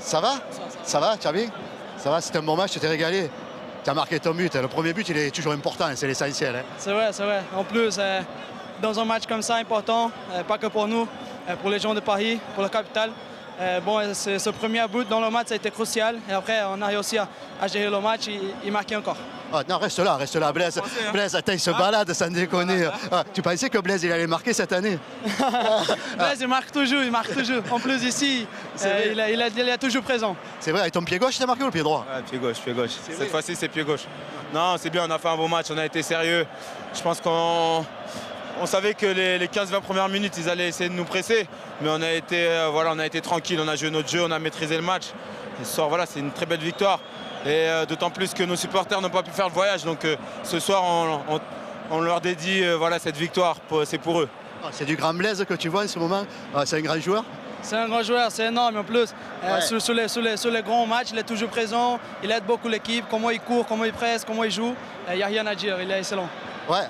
Ça va? Ça va, tu vas bien? Ça va, c'était un bon match, tu t'es régalé. Tu as marqué ton but. Le premier but, il est toujours important, c'est l'essentiel. Hein. C'est vrai, c'est vrai. En plus, dans un match comme ça important, pas que pour nous, pour les gens de Paris, pour la capitale, ce premier but dans le match, ça a été crucial. Et après, on a réussi à gérer le match et marquer encore. Ah, non, reste là, Blaise. Blaise, attends, il se balade, sans déconner. Ah, tu pensais que Blaise, il allait marquer cette année? Blaise, il marque toujours. En plus, ici, il est toujours présent. C'est vrai, avec ton pied gauche, tu as marqué ou le pied droit? Ouais, pied gauche. Cette fois-ci, c'est pied gauche. Non, c'est bien, on a fait un bon match, on a été sérieux. Je pense qu'on savait que les 15-20 premières minutes, ils allaient essayer de nous presser. Mais on a été tranquille, on a joué notre jeu, on a maîtrisé le match. Et ce soir, voilà, c'est une très belle victoire. Et d'autant plus que nos supporters n'ont pas pu faire le voyage. Donc ce soir, on leur dédie cette victoire, c'est pour eux. Ah, c'est du grand Blaise que tu vois en ce moment. Ah, c'est un grand joueur. C'est un grand joueur, c'est énorme en plus. Sur les grands matchs, il est toujours présent. Il aide beaucoup l'équipe, comment il court, comment il presse, comment il joue. Il n'y a rien à dire, il est excellent. Ouais.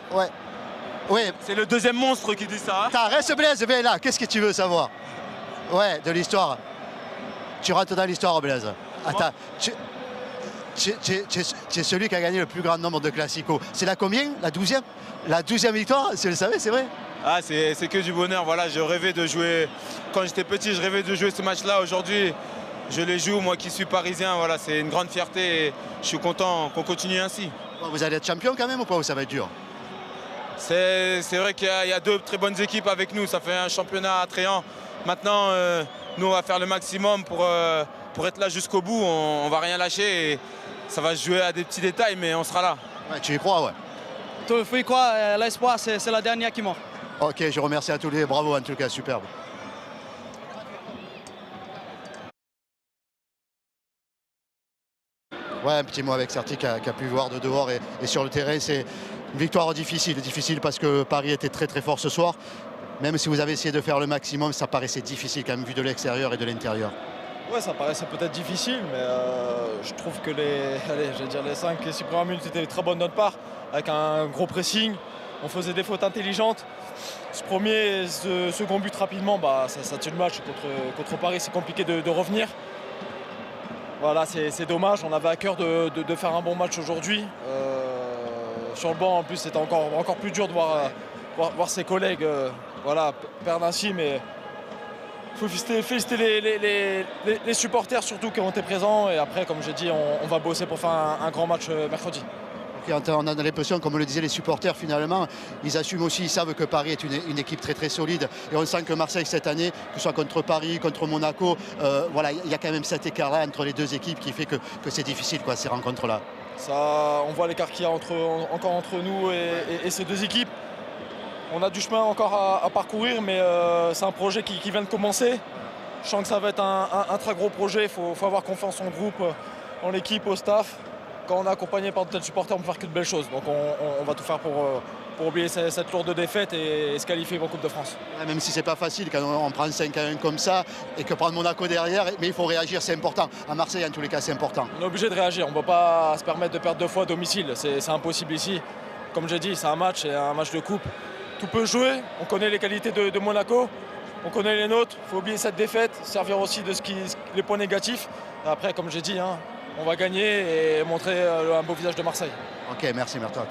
Oui. C'est le deuxième monstre qui dit ça. Hein. Reste Blaise, viens là. Qu'est-ce que tu veux savoir? Ouais, de l'histoire. Tu rentres dans l'histoire, Blaise. Attends, tu es celui qui a gagné le plus grand nombre de classicos. C'est la combien? La 12e? La 12e victoire? Tu le savais, c'est vrai? Ah, c'est que du bonheur. Voilà, je rêvais de jouer. Quand j'étais petit, je rêvais de jouer ce match-là. Aujourd'hui, je les joue. Moi qui suis parisien, voilà, c'est une grande fierté. Et je suis content qu'on continue ainsi. Vous allez être champion quand même ou pas? Ou ça va être dur? C'est vrai qu'il y a deux très bonnes équipes avec nous. Ça fait un championnat attrayant. Maintenant, nous, on va faire le maximum pour être là jusqu'au bout. On va rien lâcher. Et ça va se jouer à des petits détails, mais on sera là. Ouais, tu y crois, ouais. Il faut y croire. L'espoir, c'est la dernière qui manque. Ok, je remercie à tous les. Bravo en tout cas, superbe. Ouais, un petit mot avec Serti qui a pu voir de dehors et sur le terrain. C'est une victoire difficile parce que Paris était très très fort ce soir. Même si vous avez essayé de faire le maximum, ça paraissait difficile quand même vu de l'extérieur et de l'intérieur. Ouais, ça paraissait peut-être difficile, mais je trouve que les 5-6 premières minutes étaient très bonnes de notre part, avec un gros pressing. On faisait des fautes intelligentes. Ce second but rapidement, ça tue le match contre Paris, c'est compliqué de revenir. Voilà, c'est dommage, on avait à cœur de faire un bon match aujourd'hui. Sur le banc, en plus, c'était encore plus dur de voir ses collègues perdre ainsi, mais il faut féliciter les supporters surtout qui ont été présents. Et après, comme j'ai dit, on va bosser pour faire un grand match mercredi. On a l'impression, comme le disaient les supporters, finalement, ils assument aussi, ils savent que Paris est une équipe très très solide. Et on sent que Marseille cette année, que ce soit contre Paris, contre Monaco, il y a quand même cet écart-là entre les deux équipes qui fait que c'est difficile, ces rencontres-là. On voit l'écart qu'il y a encore entre nous et ces deux équipes. On a du chemin encore à parcourir, mais c'est un projet qui vient de commencer. Je sens que ça va être un très gros projet. Il faut avoir confiance en groupe, en l'équipe, au staff. Quand on est accompagné par de tels supporters, on peut faire que de belles choses. Donc on va tout faire pour oublier cette lourde défaite et se qualifier pour Coupe de France. Même si c'est pas facile quand on prend 5-1 comme ça et que prendre Monaco derrière, mais il faut réagir, c'est important. À Marseille, en tous les cas, c'est important. On est obligé de réagir. On ne peut pas se permettre de perdre 2 fois à domicile. C'est impossible ici. Comme j'ai dit, c'est un match de coupe. Tout peut jouer. On connaît les qualités de Monaco. On connaît les nôtres. Il faut oublier cette défaite, servir aussi de les points négatifs. Après, comme j'ai dit, on va gagner et montrer un beau visage de Marseille. Ok, merci Mertot.